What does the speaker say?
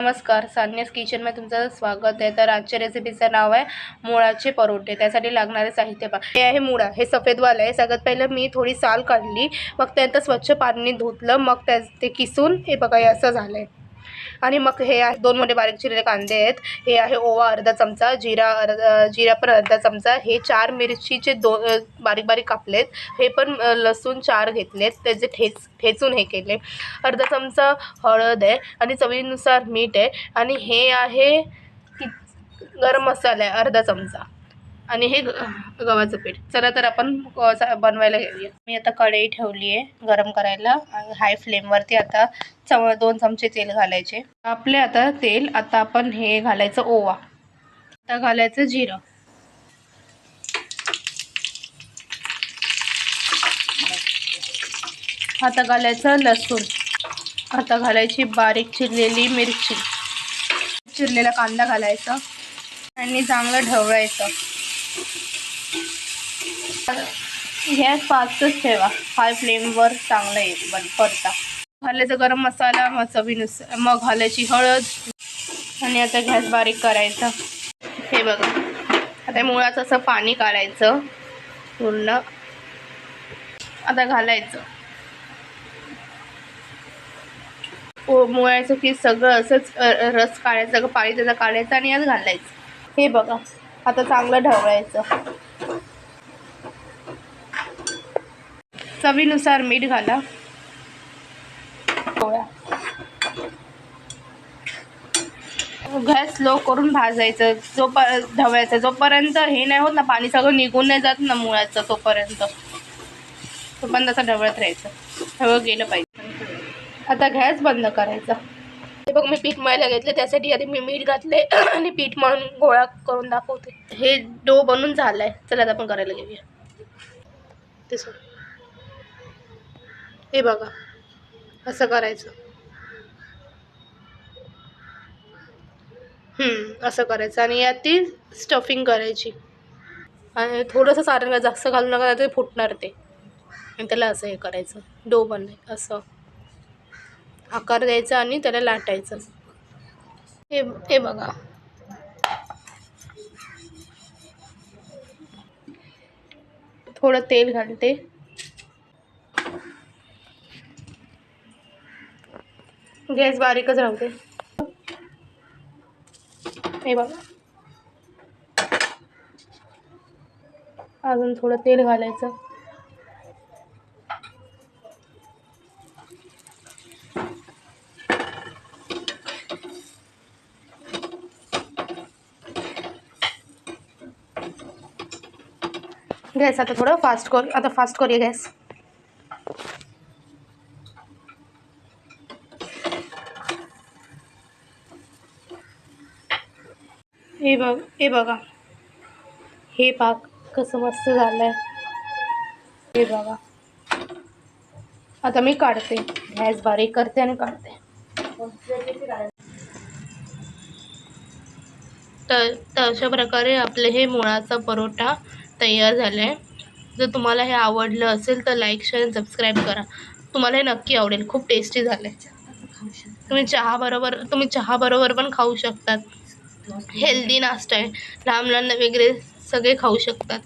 नमस्कार, सान्यास किचनमध्ये तुमचं स्वागत आहे। तर आजच्या रेसिपीचं नाव आहे मुळाचे परोठे। त्यासाठी लागणारे साहित्य पहा। हे आहे मुळा, हे सफेदवाला आहे। सगळ्यात पहिलं मी थोडी साल काढली, मग त्यानंतर स्वच्छ पाण्याने धुतलं, मग ते किसून हे बघा हे असं झालंय। आणि मग हे आहे 2 मोठे बारीक चिरलेले कांदे आहेत। हे आहे ओवा अर्धा चमचा, जिरा पण अर्धा चमचा, हे 4 मिरचीचे बारीक बारीक कापलेत, हे पण लसूण 4 घेतलेत, त्याचे ठेचून हे केले, अर्धा चमचा हळद आहे आणि चवीनुसार मीठ आहे, आणि हे आहे गरम मसाला आहे अर्धा चमचा, आणि हे गव्हाचं पीठ। चला तर आपण बनवायला घेऊया। मी आता कढई ठेवली आहे गरम करायला, हाय फ्लेमवरती। आता 2 चमचे तेल घालायचे आपले। आता तेल, आता आपण हे घालायचं ओवा, आता घालायचं जिरं, आता घालायचं लसूण, आता घालायची बारीक चिरलेली मिरची, चिरलेला कांदा घालायचा आणि चांगलं ढवळायचं। गॅस फास्टच ठेवा, हाय फ्लेमवर चांगलं येईल परता। घालायचं गरम मसाला, मग चवीनुसार, मग घालायची हळद, आणि आता गॅस बारीक करायचा। हे बघा, आता मुळाचं असं पाणी काढायचं पूर्ण, आता घालायचं मुळाचं की सगळं असंच रस काढायचं, सगळं पाणी त्याचं काढायचं आणि यात घालायचं। हे बघा, आता चांगलं ढवळायचं। चवीनुसार मीठ घाला, गॅस स्लो करून भाजायचं, ढवळायचं जोपर्यंत हे नाही होत ना, पाणी सगळं निघून नाही जात ना मुळाचं, तोपर्यंत असं ढवळत राहायचं, सगळं गेलं पाहिजे। आता गॅस बंद करायचा। हे बघ, मी पीठ मळायला घेतले, त्यासाठी आधी मी मीठ घातले आणि पीठ मळून गोळा करून दाखवते। हे डो बनून झालाय, चला आता आपण करायला घेऊया। हे बघा, असं करायचं, असं करायचं, आणि यात ती स्टफिंग करायची, आणि थोडंसं सारण जास्त घालू नका, ते फुटणार ते, आणि त्याला असं हे करायचं, डो बनवायचं, असं आकार द्यायचा आणि त्याला लाटायचं। हे बघा, थोडं तेल घालते, गॅस बारीकच राहते। हे बघा, अजून थोडं तेल घालायचं, गॅस आता थोडं फास्ट करूया गॅस। हे बघा, हे पाक कसं मस्त झालंय, हे बघा। आता मी काढते, गॅस बारीक करते आणि काढते। तर अशा प्रकारे आपले हे मुळाचा परोठा तयार झाला आहे। जर तुम्हाला हे आवडलं असेल तर लाईक, शेअर आणि सबस्क्राईब करा, तुम्हाला हे नक्की आवडेल, खूप टेस्टी झालं आहे। तुम्ही चहाबरोबर पण खाऊ शकतात, हेल्दी नाश्ता आहे, लहान मुलांना वगैरे सगळे खाऊ शकतात।